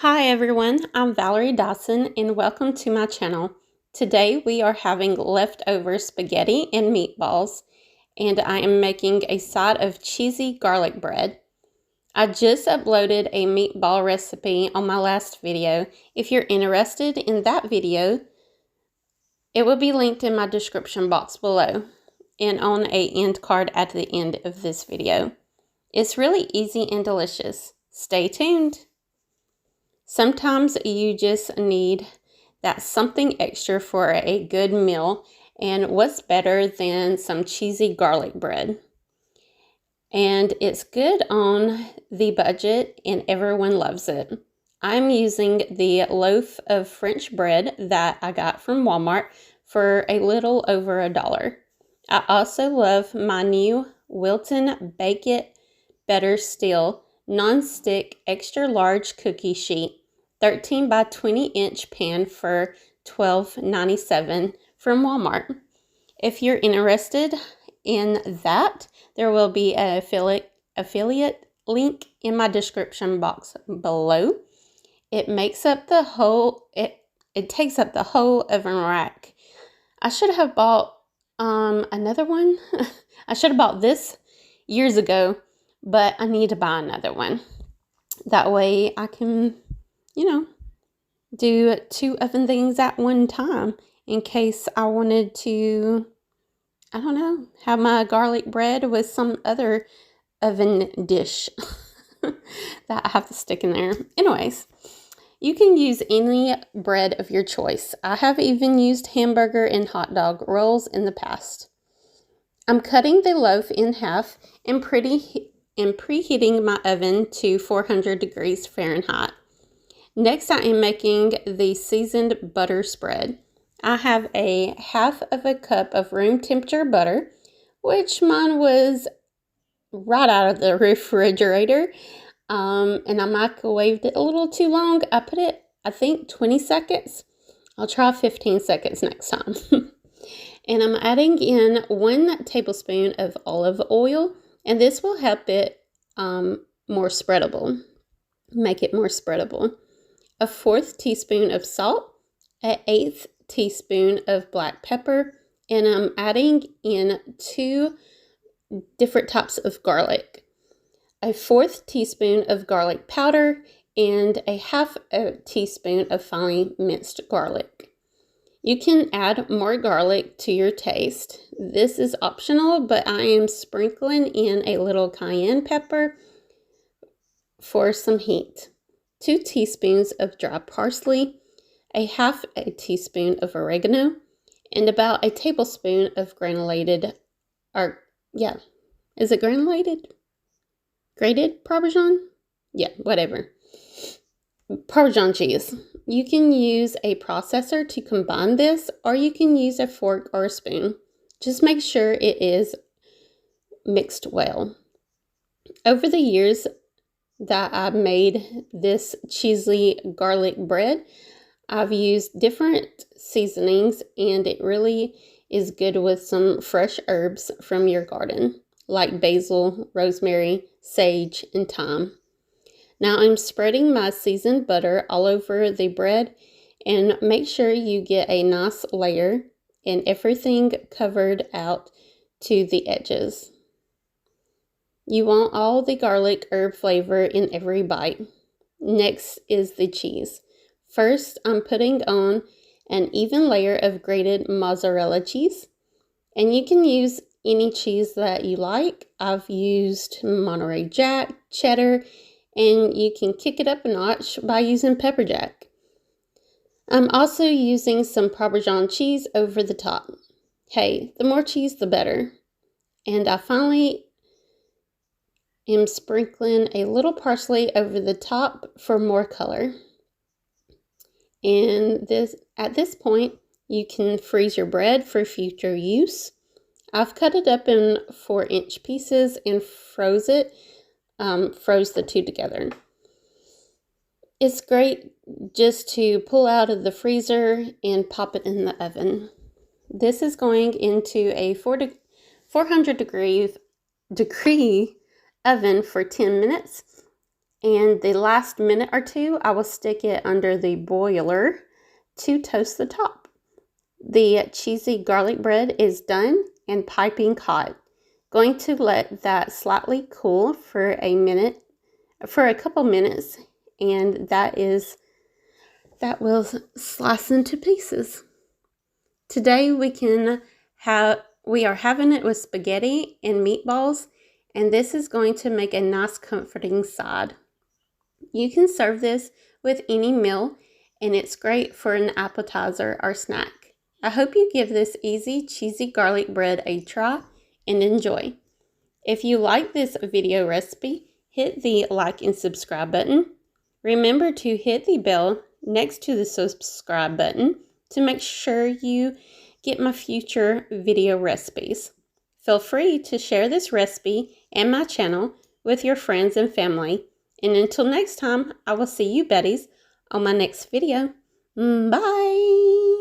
Hi everyone, I'm Valerie Dawson and welcome to my channel. Today we are having leftover spaghetti and meatballs, and I am making a side of cheesy garlic bread. I just uploaded a meatball recipe on my last video. If you're interested in that video, it will be linked in my description box below and on an end card at the end of this video. It's really easy and delicious. Stay tuned. Sometimes you just need that something extra for a good meal, and what's better than some cheesy garlic bread? And it's good on the budget and everyone loves it. I'm using the loaf of French bread that I got from Walmart for a little over $1. I also love my new Wilton Bake It Better Still non-stick extra large cookie sheet 13 by 20 inch pan for $12.97 from Walmart. If you're interested in that, there will be an affiliate link in my description box below. It makes up the whole, it takes up the whole oven rack. I should have bought another one. I should have bought this years ago, but I need to buy another one. That way I can, do 2 oven things at one time in case I wanted to, have my garlic bread with some other oven dish that I have to stick in there. Anyways, you can use any bread of your choice. I have even used hamburger and hot dog rolls in the past. I'm cutting the loaf in half and preheating my oven to 400 degrees Fahrenheit. Next, I am making the seasoned butter spread. I have a half of a cup of room temperature butter, which mine was right out of the refrigerator, and I microwaved it a little too long. I put it, I think, 20 seconds. I'll try 15 seconds next time. And I'm adding in 1 tablespoon of olive oil, and this will help it more spreadable, make it more spreadable. A 1/4 teaspoon of salt, an 1/8 teaspoon of black pepper, and I'm adding in 2 different types of garlic. A 1/4 teaspoon of garlic powder and a 1/2 teaspoon of finely minced garlic. You can add more garlic to your taste. This is optional, but I am sprinkling in a little cayenne pepper for some heat. 2 teaspoons of dry parsley, a 1/2 teaspoon of oregano, and about a tablespoon of is it granulated? Grated Parmesan? Yeah, whatever. Parmesan cheese. You can use a processor to combine this, or you can use a fork or a spoon. Just make sure it is mixed well. Over the years that I made this cheesy garlic bread, I've used different seasonings, and it really is good with some fresh herbs from your garden, like basil, rosemary, sage, and thyme. Now I'm spreading my seasoned butter all over the bread, and make sure you get a nice layer and everything covered out to the edges. You want all the garlic herb flavor in every bite. Next is the cheese. First, I'm putting on an even layer of grated mozzarella cheese. And you can use any cheese that you like. I've used Monterey Jack, cheddar, and you can kick it up a notch by using pepper jack. I'm also using some Parmesan cheese over the top. Hey, the more cheese, the better. And I finally am sprinkling a little parsley over the top for more color. And at this point, you can freeze your bread for future use. I've cut it up in 4-inch pieces and froze the 2 together. It's great just to pull out of the freezer and pop it in the oven. This is going into a 400 degree oven for 10 minutes. And the last minute or two, I will stick it under the broiler to toast the top. The cheesy garlic bread is done and piping hot. Going to let that slightly cool for a couple minutes, and that will slice into pieces. Today we are having it with spaghetti and meatballs, and this is going to make a nice comforting side. You can serve this with any meal, and it's great for an appetizer or snack. I hope you give this easy cheesy garlic bread a try and enjoy. If you like this video recipe, hit the like and subscribe button. Remember to hit the bell next to the subscribe button to make sure you get my future video recipes. Feel free to share this recipe and my channel with your friends and family. And until next time, I will see you Betties on my next video. Bye!